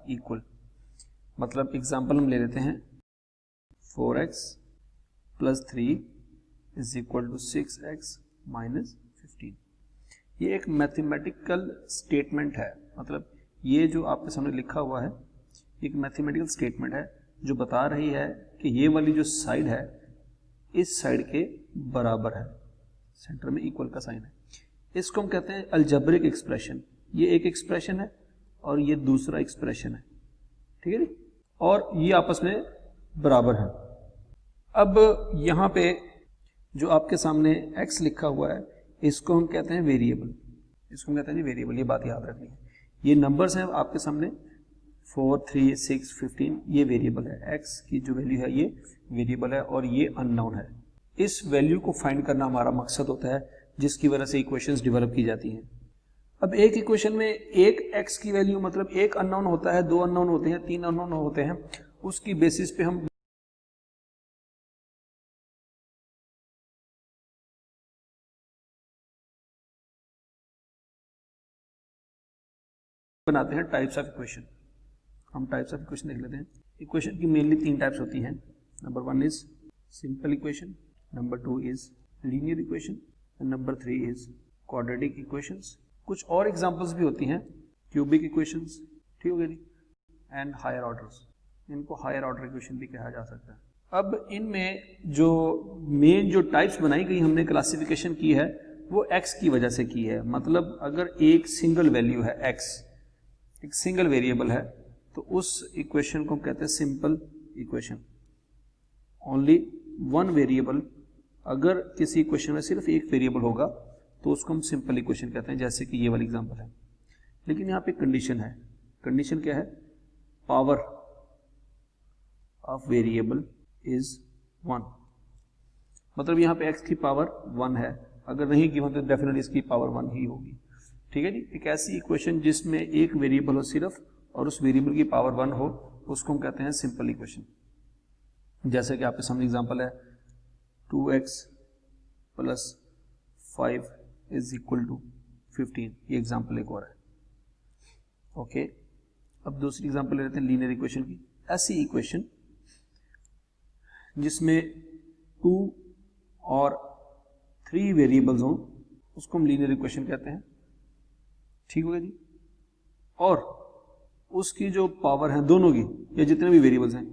Equal, मतलब example हम ले लेते हैं 4x plus 3 is equal to 6x minus 15। ये एक मैथमेटिकल स्टेटमेंट है, मतलब ये जो आपके सामने लिखा हुआ है एक मैथमेटिकल स्टेटमेंट है जो बता रही है कि ये वाली जो साइड है इस साइड के बराबर है, सेंटर में इक्वल का साइन है। इसको हम कहते हैं अलजेब्रिक एक्सप्रेशन। ये एक एक्सप्रेशन है और ये दूसरा एक्सप्रेशन है, ठीक है जी, और ये आपस में बराबर है। अब यहाँ पे जो आपके सामने x लिखा हुआ है इसको हम कहते हैं वेरिएबल, इसको हम कहते हैं जी वेरिएबल, ये बात याद रखनी है। ये नंबर्स हैं आपके सामने 4, 3, 6, 15, ये वेरिएबल है, x की जो वैल्यू है ये वेरिएबल है और ये अननोन है। इस वैल्यू को फाइंड करना हमारा मकसद होता है जिसकी वजह से इक्वेशंस डेवलप की जाती हैं। अब एक इक्वेशन में एक x की वैल्यू मतलब एक अननोन होता है, 2 अननोन होते हैं, 3 अननोन होते हैं, उसकी बेसिस पे हम बनाते हैं टाइप्स ऑफ इक्वेशन। हम टाइप्स ऑफ इक्वेशन देख लेते हैं। इक्वेशन की मेनली 3 टाइप्स होती हैं। Number 1 is simple equation, number 2 is linear equation and number 3 is quadratic equations. कुछ और एग्जांपल्स भी होती हैं, क्यूबिक इक्वेशंस, ठीक हो गया जी, एंड हायर ऑर्डर्स, इनको हायर ऑर्डर इक्वेशन भी कहा जा सकता है। अब इनमें जो मेन जो टाइप्स बनाई गई, हमने क्लासिफिकेशन की है वो x की वजह से की है। मतलब अगर एक सिंगल वैल्यू है x, एक सिंगल वेरिएबल है, तो उस इक्वेशन को कहते हैं simple equation. Only one variable, अगर किसी इक्वेशन में सिर्फ एक वेरिएबल होगा तो उसको हम सिंपल इक्वेशन कहते हैं, जैसे कि ये वाली एग्जांपल है। लेकिन यहाँ पे कंडीशन है, कंडीशन क्या है, पावर ऑफ वेरिएबल इज 1, मतलब यहाँ पे x की पावर 1 है, अगर नहीं गिवन तो डेफिनेटली इसकी पावर 1 ही होगी, ठीक है जी। एक ऐसी इक्वेशन जिसमें एक वेरिएबल हो सिर्फ और उस वेरिएबल की पावर 1 हो, उसको हम कहते हैं सिंपल इक्वेशन। जैसे कि आपके सामने एग्जांपल है 2x plus 5 is equal to 15, ये एग्जांपल एक और है, ओके। अब दूसरी एग्जांपल ले लेते हैं लीनियर इक्वेशन की। ऐसी इक्वेशन जिसमें 2 और 3 वेरिएबल्स हों उसको हम लीनियर इक्वेशन कहते हैं, ठीक हो गया जी। और उसकी जो पावर है दोनों की, या जितने भी वेरिएबल्स हैं,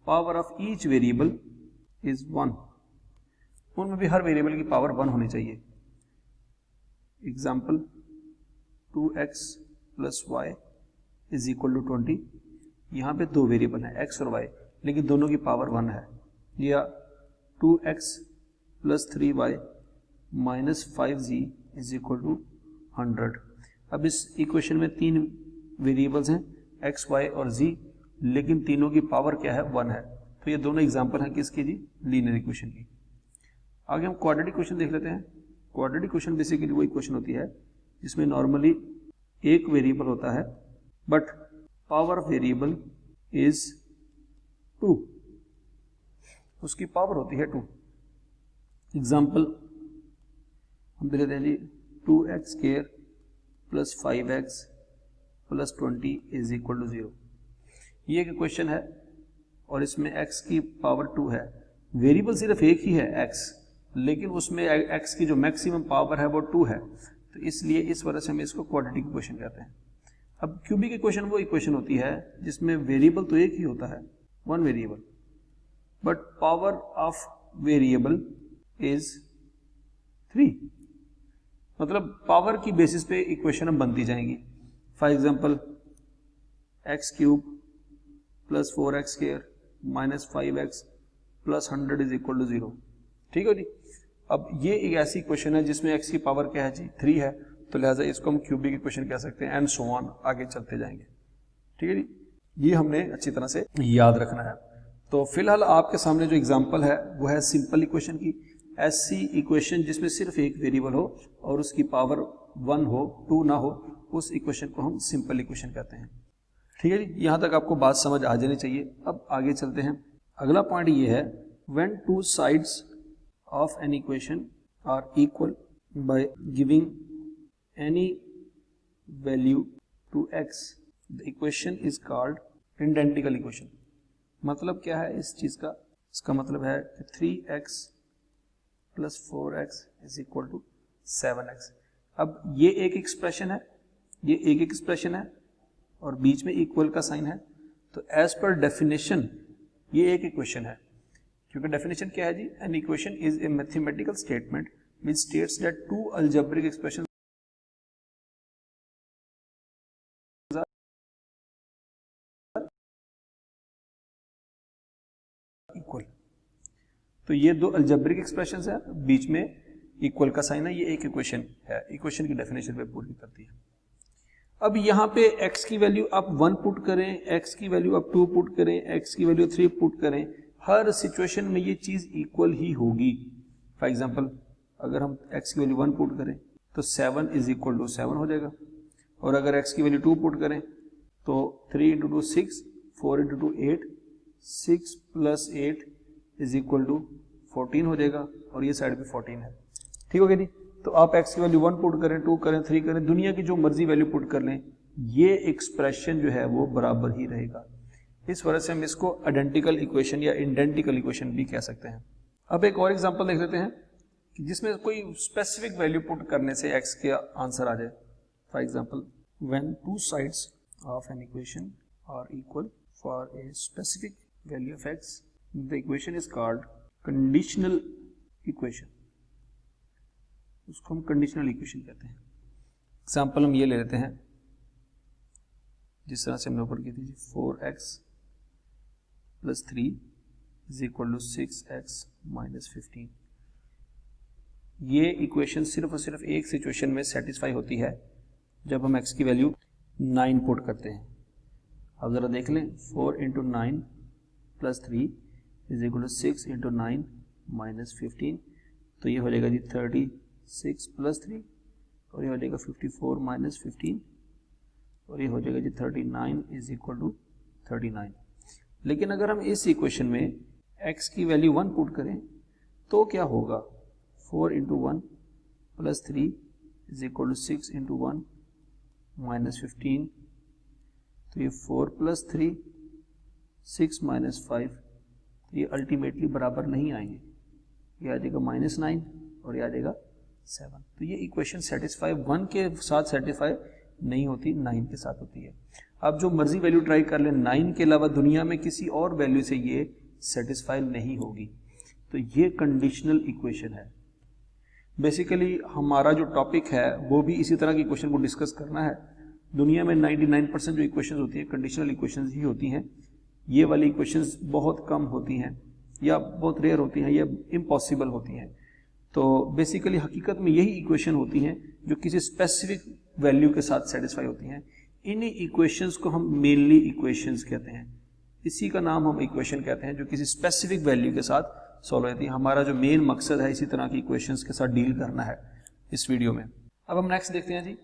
power of each variable is 1, उनमें भी हर वेरिएबल की पावर 1 होनी चाहिए। Example 2x plus y is equal to 20, यहाँ पे 2 वेरिएबल हैं x और y, लेकिन दोनों की पावर 1 है। या 2x plus 3y minus 5z is equal to 100। अब इस इक्वेशन में 3 वेरिएबल्स हैं x, y और z, लेकिन तीनों की पावर क्या है, 1 है। तो ये दोनों एग्जांपल हैं किसकी जी, लीनियर इक्वेशन की। आगे हम क्वाड्रेटिक इक्वेशन देख लेते हैं। क्वाड्रेटिक इक्वेशन बेसिकली वो इक्वेशन होती है जिसमें नॉर्मली एक वेरिएबल होता है but power of variable is 2, उसकी पावर होती है 2। एग्जाम्पल हम दे लेते हैं जी 2x square plus 5x plus 20 is equal to 0। ये एक क्वेश्चन है और इसमें x की पावर 2 है, वेरिएबल सिर्फ एक ही है x, लेकिन उसमें x की जो मैक्सिमम पावर है वो 2 है, तो इसलिए इस वजह से हम इसको क्वाड्रेटिक इक्वेशन कहते हैं। अब क्यूबिक इक्वेशन वो इक्वेशन होती है जिसमें वेरिएबल तो एक ही होता है, 1 variable, but power of variable is 3, मतलब पावर की बेसिस पे इक्वेशन बनती जाएंगी। For example x cube plus 4x square minus 5x plus 100 is equal to 0, ठीक है जी। अब ये एक ऐसी इक्वेशन है जिसमें x की पावर क्या है जी, 3 है, तो लिहाजा इसको हम क्यूबिक इक्वेशन कह सकते हैं, एंड सो ऑन, आगे चलते जाएंगे, ठीक है जी। ये हमने अच्छी तरह से याद रखना है। तो फिलहाल आपके सामने जो एग्जांपल है वो है सिंपल इक्वेशन की। ऐसी इक्वेशन जिसमें सिर्फ एक वेरिएबल हो और उसकी पावर 1 हो, 2 ना हो, उस इक्वेशन को हम सिंपल इक्वेशन कहते हैं, ठीक है जी। यहां तक आपको बात समझ आ जानी चाहिए। अब आगे चलते हैं। अगला पॉइंट ये है, when 2 sides of an equation are equal by giving any value to x the equation is called identical equation. मतलब क्या है इस चीज का? इसका मतलब है कि 3x plus 4x is equal to 7x। अब ये एक एक्सप्रेशन है, ये एक एक्सप्रेशन है और बीच में इक्वल का साइन है, तो एज पर डेफिनेशन ये एक इक्वेशन है। क्योंकि डेफिनेशन क्या है जी? An equation is a mathematical statement which states that two algebraic expression equal. तो ये दो अलजेब्रिक एक्सप्रेशंस है, बीच में इक्वल का साइन है, ये एक इक्वेशन है। इक्वेशन की डेफिनेशन पे पूरी करती है। अब यहाँ पे x की वैल्यू आप 1 पुट करें, x की वैल्यू आप 2 पुट करें, x की वैल्यू 3 पुट करें, हर सिचुएशन में ये चीज इक्वल ही होगी। फॉर एग्जांपल अगर हम x की वैल्यू 1 पुट करें तो 7 इज इक्वल टू 7 हो जाएगा, और अगर x की वैल्यू 2 पुट करें तो 3 into 2 6, 4 into 2 8, 6 plus 8 is equal to 14 हो जाएगा, और ये साइड पे 14 है। ठीक हो गया जी? तो आप x की वैल्यू 1 पुट करें, 2 करें, 3 करें, दुनिया की जो मर्जी वैल्यू पुट कर लें, ये एक्सप्रेशन जो है वो बराबर ही रहेगा। इस वजह से हम इसको आइडेंटिकल इक्वेशन या इंडेंटिकल इक्वेशन भी कह सकते हैं। अब एक और एग्जांपल देख लेते हैं कि जिसमें कोई स्पेसिफिक वैल्यू पुट करने से x के आंसर आ जाए। For example when two sides of an equation are equal for a specific value of x, the equation is called conditional equation. उसको हम कंडीशनल इक्वेशन कहते हैं। एग्जांपल हम ये ले लेते हैं जिस तरह से हमने ऊपर की थी, 4x plus 3 is equal to 6x minus 15। ये इक्वेशन सिर्फ और सिर्फ एक सिचुएशन में सेटिस्फाई होती है जब हम x की वैल्यू 9 पुट करते हैं। अब जरा देख लें, 4 into 9 plus 3 is equal to 6 into 9 minus 15, तो ये हो जाएगा जी 36 प्लस 3, और ये हो जाएगा 54 माइनस 15, और ये हो जाएगा जी 39 इज इक्वल टू 39। लेकिन अगर हम इस इक्वेशन में x की वैल्यू 1 पुट करें तो क्या होगा? 4 into 1 plus 3 is equal to 6 into 1 minus 15, तो ये 4 प्लस 3, 6 माइनस 5, तो ये अल्टीमेटली बराबर नहीं आएंगे, ये आ जाएगा -9 और ये आ जाएगा 7। तो ये इक्वेशन सेटिस्फाई 1 के साथ सेटिस्फाई नहीं होती, 9 के साथ होती है। आप जो मर्जी वैल्यू ट्राई कर लें, 9 के अलावा दुनिया में किसी और वैल्यू से ये सेटिस्फाई नहीं होगी। तो ये कंडीशनल इक्वेशन है। बेसिकली हमारा जो टॉपिक है वो भी इसी तरह की इक्वेशन को डिस्कस करना है। दुनिया में 99% जो इक्वेशंस होती हैं कंडीशनल इक्वेशंस ही होती हैं। ये वाली इक्वेशंस बहुत कम होती हैं या बहुत रेयर होती हैं या इम्पॉसिबल होती हैं। तो बेसिकली हकीकत में यही इक्वेशन होती हैं जो किसी स्पेसिफिक वैल्यू के साथ सेटिस्फाई होती हैं। इन्हीं इक्वेशंस को हम मेनली इक्वेशंस कहते हैं। इसी का नाम हम इक्वेशन कहते हैं जो किसी स्पेसिफिक वैल्यू के साथ सॉल्व होती है। हमारा जो मेन मकसद है इसी तरह की इक्वेशंस के साथ डील करना है इस वीडियो में। अब हम नेक्स्ट देखते हैं जी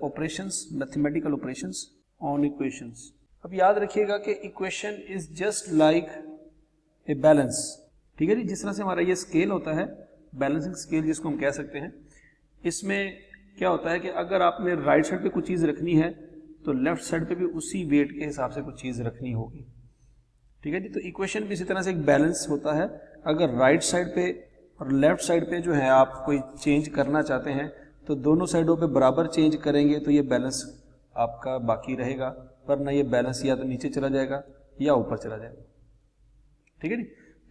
operations, mathematical operations on equations. अब याद रखिएगा कि equation is just like a balance. ठीक है जी, जिस तरह से हमारा ये स्केल होता है, बैलेंसिंग स्केल जिसको हम कह सकते हैं, इसमें क्या होता है कि अगर आपने राइट साइड पे कुछ चीज रखनी है तो लेफ्ट साइड पे भी उसी वेट के हिसाब से कुछ चीज रखनी होगी। ठीक है जी, तो इक्वेशन भी इसी तरह से एक बैलेंस होता है। अगर राइट साइड पे और लेफ्ट साइड पे जो है आप कोई चेंज करना चाहते हैं तो दोनों साइडों पे बराबर चेंज करेंगे तो ये बैलेंस आपका बाकी रहेगा, वरना ये बैलेंस या तो नीचे चला जाएगा या ऊपर चला जाएगा। ठीक है जी,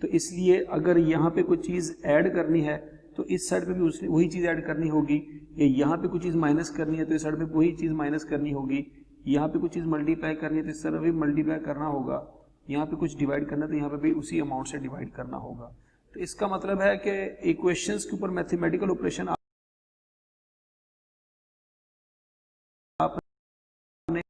तो इसलिए अगर यहाँ पे कोई चीज ऐड करनी है तो इस साइड पे भी वही चीज ऐड करनी होगी, या यहाँ पे कोई चीज माइनस करनी है तो इस साइड पे वही चीज माइनस करनी होगी, यहाँ पे कुछ चीज मल्टीप्लाई करनी है तो इस तरफ भी मल्टीप्लाई करना होगा, यहाँ पे कुछ डिवाइड करना है तो यहाँ पे भी उसी अमाउंट से डिवाइड करना होगा। तो इसका मतलब है कि इक्वेशंस के ऊपर मैथमेटिकल ऑपरेशन आपने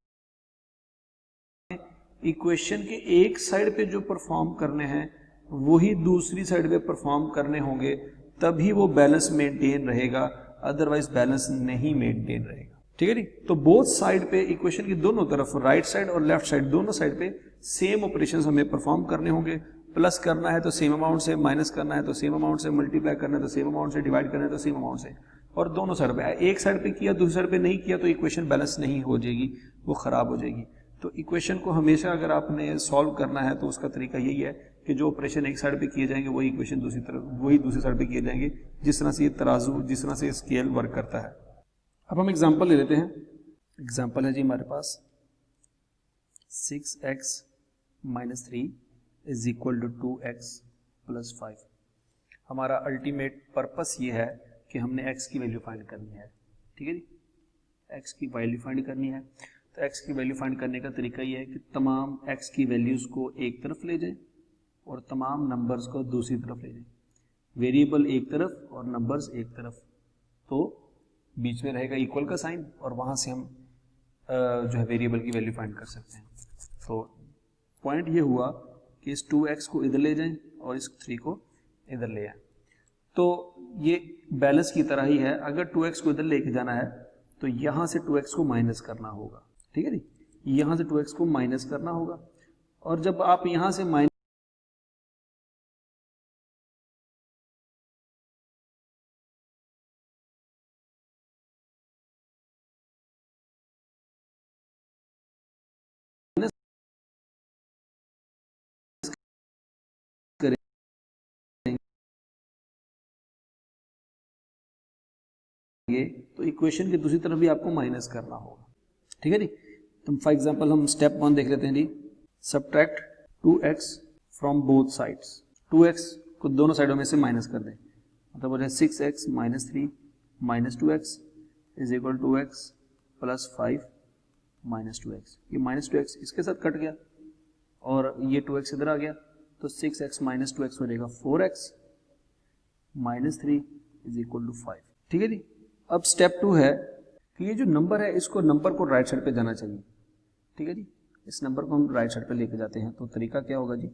इक्वेशन के एक साइड पे जो परफॉर्म करने हैं वही दूसरी साइड पे परफॉर्म करने होंगे, तभी वो बैलेंस मेंटेन रहेगा, अदरवाइज बैलेंस नहीं मेंटेन रहेगा। ठीक है जी, तो बोथ साइड पे इक्वेशन की दोनों तरफ, राइट साइड और लेफ्ट साइड, दोनों साइड पे सेम ऑपरेशंस हमें परफॉर्म करने होंगे। प्लस करना है तो सेम अमाउंट से, माइनस करना है तो सेम अमाउंट से, मल्टीप्लाई करना है तो सेम अमाउंट से, डिवाइड करना है तो सेम अमाउंट से। और दोनों साइड पे, एक साइड पे किया दूसरी साइड पे नहीं किया तो इक्वेशन बैलेंस नहीं हो जाएगी, वो खराब हो जाएगी। तो इक्वेशन को हमेशा अगर आपने सॉल्व करना है तो उसका तरीका यही है कि जो ऑपरेशन एक साइड पे किए जाएंगे वही इक्वेशन दूसरी साइड पे किए जाएंगे, जिस तरह से ये तराजू, जिस तरह से स्केल वर्क करता है। अब हम एग्जांपल ले लेते हैं। एग्जांपल है जी हमारे पास 6x - 3 is equal to 2x + 5। हमारा अल्टीमेट पर्पस ये है कि हमने x की वैल्यू फाइंड करनी है, ठीक है जी, x की वैल्यू फाइंड करनी है। तो x की वैल्यू फाइंड करने का तरीका ये है कि तमाम x की वैल्यूज को एक तरफ ले जाएं और तमाम नंबर्स को दूसरी तरफ ले जाएं, वेरिएबल एक तरफ और नंबर्स एक तरफ, तो बीच में रहेगा इक्वल का साइन और वहां से हम जो है वेरिएबल की वैल्यू फाइंड कर सकते हैं। तो पॉइंट ये हुआ कि इस 2x को इधर ले जाएं और इस 3 को इधर ले आए। तो ये बैलेंस की तरह ही है, अगर 2x को इधर लेके जाना है तो यहां से 2x को माइनस करना होगा, ठीक है जी, यहां से 2x को माइनस करना होगा। और जब आप यहां से माइनस तो इक्वेशन की दूसरी तरफ भी आपको माइनस करना होगा, ठीक है जी। तो फॉर एग्जांपल हम स्टेप 1 देख लेते हैं जी। Subtract 2x from both sides. 2x को दोनों साइडों में से माइनस कर दें, मतलब हो जाए 6x - 3 - 2x is equal to x + 5 - 2x। ये -2x इसके साथ कट गया और ये 2x इधर आ गया, तो 6x - 2x हो जाएगा 4x - 3 इज इक्वल टू 5, ठीक है जी। अब स्टेप 2 है कि ये जो नंबर है इसको नंबर को राइट साइड पे जाना चाहिए, ठीक है जी। इस नंबर को हम राइट साइड पे लेके जाते हैं, तो तरीका क्या होगा जी,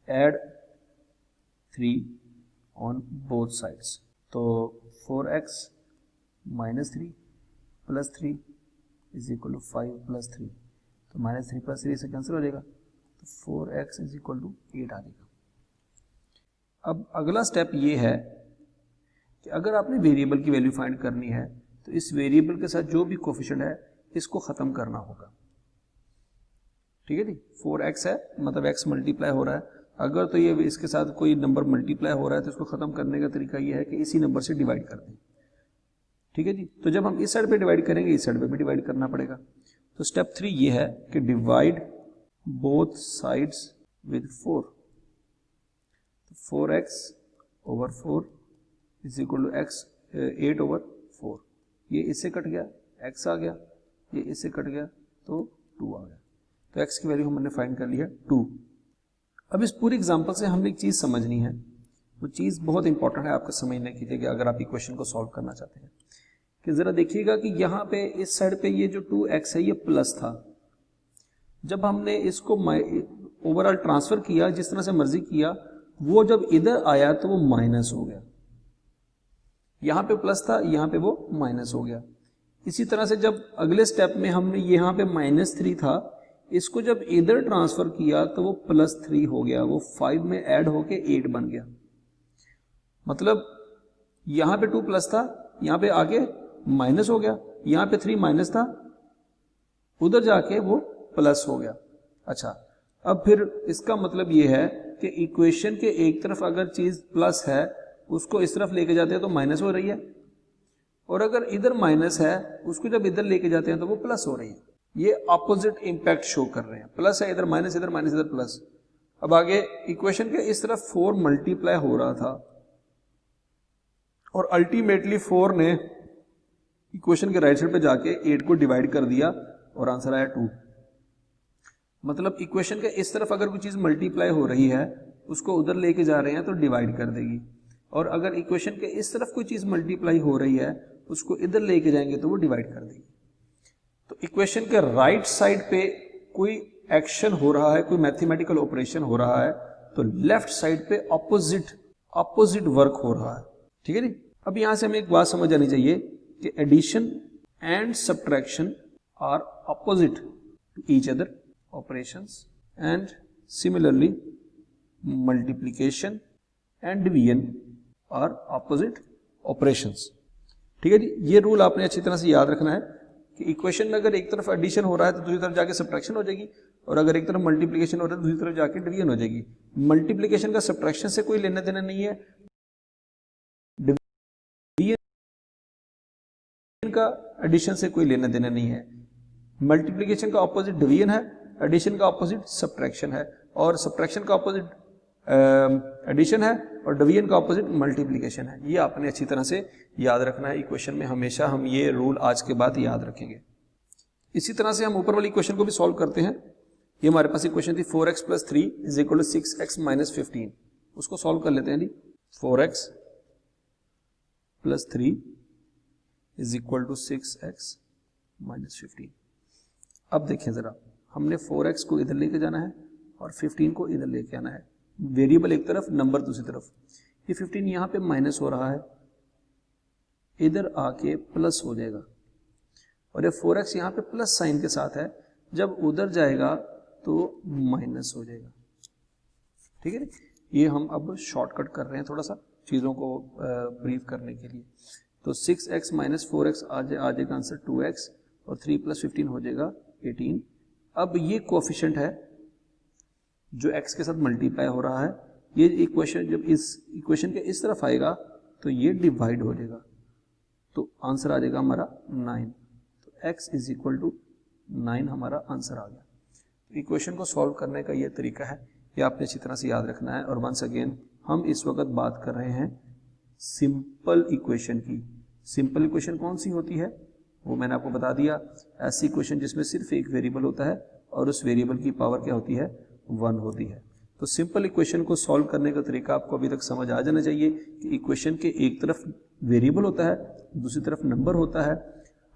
ऐड 3 ऑन बोथ साइड्स। तो 4x - 3 + 3 इज इक्वल टू 5 + 3, तो -3 + 3 से कैंसिल हो जाएगा, तो 4x इज इक्वल टू 8 आ जाएगा। अब अगला स्टेप ये है कि अगर आपने वेरिएबल की वैल्यू फाइंड करनी है तो इस वेरिएबल के साथ जो भी कोफिशिएंट है इसको खत्म करना होगा, ठीक है जी। 4x है मतलब x मल्टीप्लाई हो रहा है, अगर तो ये इसके साथ कोई नंबर मल्टीप्लाई हो रहा है तो इसको खत्म करने का तरीका ये है कि इसी नंबर से डिवाइड कर दें, ठीक है जी। तो जब हम इस साइड पे डिवाइड करेंगे इस साइड पे भी डिवाइड करना पड़ेगा। तो स्टेप 3 ये है कि divide both sides with 4। 4x over 4 is equal to x 8 over 4। ये इससे कट गया, x आ गया, ये इससे कट गया तो 2 आ गया। तो x की वैल्यू हमने फाइंड कर ली है 2। अब इस पूरी एग्जांपल से हमने एक चीज समझनी है, वो चीज बहुत इंपॉर्टेंट है आपको समझने के लिए कि अगर आप इक्वेशन को सॉल्व करना चाहते हैं, कि जरा देखिएगा कि यहाँ पे इस साइड पे ये जो 2x है ये प्लस था, जब हमने इसको ओवरऑल ट्रांसफर किया जिस तरह से मर्जी किया, वो जब इधर आया तो वो माइनस हो गया। यहां पे प्लस था, यहां पे वो माइनस हो गया। इसी तरह से जब अगले स्टेप में हमने यहां पे -3 था, इसको जब इधर ट्रांसफर किया तो वो +3 हो गया, वो 5 में ऐड होके 8 बन गया। मतलब यहां पे 2 प्लस था, यहां पे आके माइनस हो गया, यहां पे 3 माइनस था, उधर जाके वो प्लस हो गया। अच्छा, अब फिर इसका मतलब ये है कि इक्वेशन के एक तरफ अगर चीज प्लस है उसको इस तरफ लेके जाते हैं तो माइनस हो रही है, और अगर इधर माइनस है उसको जब इधर लेके जाते हैं तो वो प्लस हो रही है। ये ऑपोजिट इंपैक्ट शो कर रहे हैं, प्लस है इधर, माइनस इधर, माइनस इधर, प्लस। अब आगे इक्वेशन के इस तरफ 4 मल्टीप्लाई हो रहा था और अल्टीमेटली 4 ने इक्वेशन के राइट साइड पे जाके 8 को डिवाइड कर दिया और आंसर आया 2। मतलब इक्वेशन के इस तरफ अगर कोई चीज मल्टीप्लाई हो रही है उसको उधर लेके जा रहे हैं तो डिवाइड कर देगी, और अगर इक्वेशन के इस तरफ कोई चीज मल्टीप्लाई हो रही है उसको इधर लेके जाएंगे तो वो डिवाइड कर देगी। तो इक्वेशन के राइट साइड पे कोई एक्शन हो रहा है, कोई मैथमेटिकल ऑपरेशन हो रहा है, तो लेफ्ट साइड पे ऑपोजिट वर्क हो रहा है, ठीक है जी। अब यहां से हमें एक बात समझ आनी चाहिए कि addition and subtraction are opposite to each other operations, and similarly multiplication and division are opposite operations, ठीक है जी, ये रूल आपने अच्छी तरह से याद रखना है कि इक्वेशन में अगर एक तरफ एडिशन हो रहा है तो दूसरी तरफ जाके सब्ट्रैक्शन हो जाएगी, और अगर एक तरफ मल्टीप्लिकेशन हो रहा है तो दूसरी तरफ जाके डिवीजन हो जाएगी। मल्टीप्लिकेशन का सब्ट्रैक्शन से कोई लेना देना नहीं है, डिवीजन का एडिशन से कोई लेना देना नहीं है। मल्टीप्लिकेशन का ऑपोजिट डिवीजन है, एडिशन का ऑपोजिट सब्ट्रैक्शन है, और सब्ट्रैक्शन का ऑपोजिट एडिशन है, और डिवीजन का ऑपोजिट मल्टीप्लिकेशन है। ये आपने अच्छी तरह से याद रखना है। इक्वेशन में हमेशा हम ये रूल आज के बाद याद रखेंगे। इसी तरह से हम ऊपर वाली इक्वेशन को भी सॉल्व करते हैं। ये हमारे पास इक्वेशन थी 4x + 3 = 6x - 15। उसको सॉल्व कर लेते हैं जी। 4x + 3 = 6x - 15। अब देखें जरा, हमने 4x को इधर लेके जाना है और 15 को इधर लेके आना है। वेरिएबल एक तरफ, नंबर दूसरी तरफ। ये 15 यहाँ पे माइनस हो रहा है, इधर आके प्लस हो जाएगा, और ये 4x यहाँ पे प्लस साइन के साथ है, जब उधर जाएगा तो माइनस हो जाएगा। ठीक है, ये हम अब शॉर्टकट कर रहे हैं थोड़ा सा चीज़ों को ब्रीफ करने के लिए। तो 6x - 4x आ जाएगा आंसर 2x, और 3 + 15 हो जाएगा 18। अब ये कोएफिशिएंट है जो x के साथ मल्टीप्लाई हो रहा है। ये इक्वेशन जब इस इक्वेशन के इस तरफ आएगा तो ये डिवाइड हो जाएगा, तो आंसर आ जाएगा हमारा 9। तो x = 9 हमारा आंसर आ गया। तो इक्वेशन को सॉल्व करने का ये तरीका है, ये आपने अच्छी तरह से याद रखना है। और वंस अगेन हम इस वक्त बात कर रहे हैं सिंपल इक्वेशन की। सिंपल इक्वेशन कौन सी होती है वो मैंने आपको बता दिया। ऐसी इक्वेशन जिसमें सिर्फ एक वेरिएबल होता है और उस वेरिएबल की पावर क्या होती है, 1 होती है। तो सिंपल इक्वेशन को सॉल्व करने का तरीका आपको अभी तक समझ आ जाना चाहिए कि इक्वेशन के एक तरफ वेरिएबल होता है, दूसरी तरफ नंबर होता है।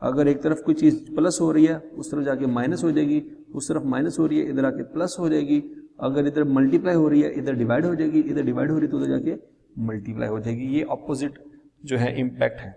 अगर एक तरफ कोई चीज़ प्लस हो रही है उस तरफ जाके माइनस हो जाएगी, उस तरफ माइनस हो रही है इधर आके प्लस हो जाएगी। अगर इधर मल्टीप्लाई हो रही है इधर डिवाइड हो जाएगी, इधर डिवाइड हो रही है तो उधर जाके मल्टीप्लाई हो जाएगी। ये ऑपोजिट जो है इम्पैक्ट है।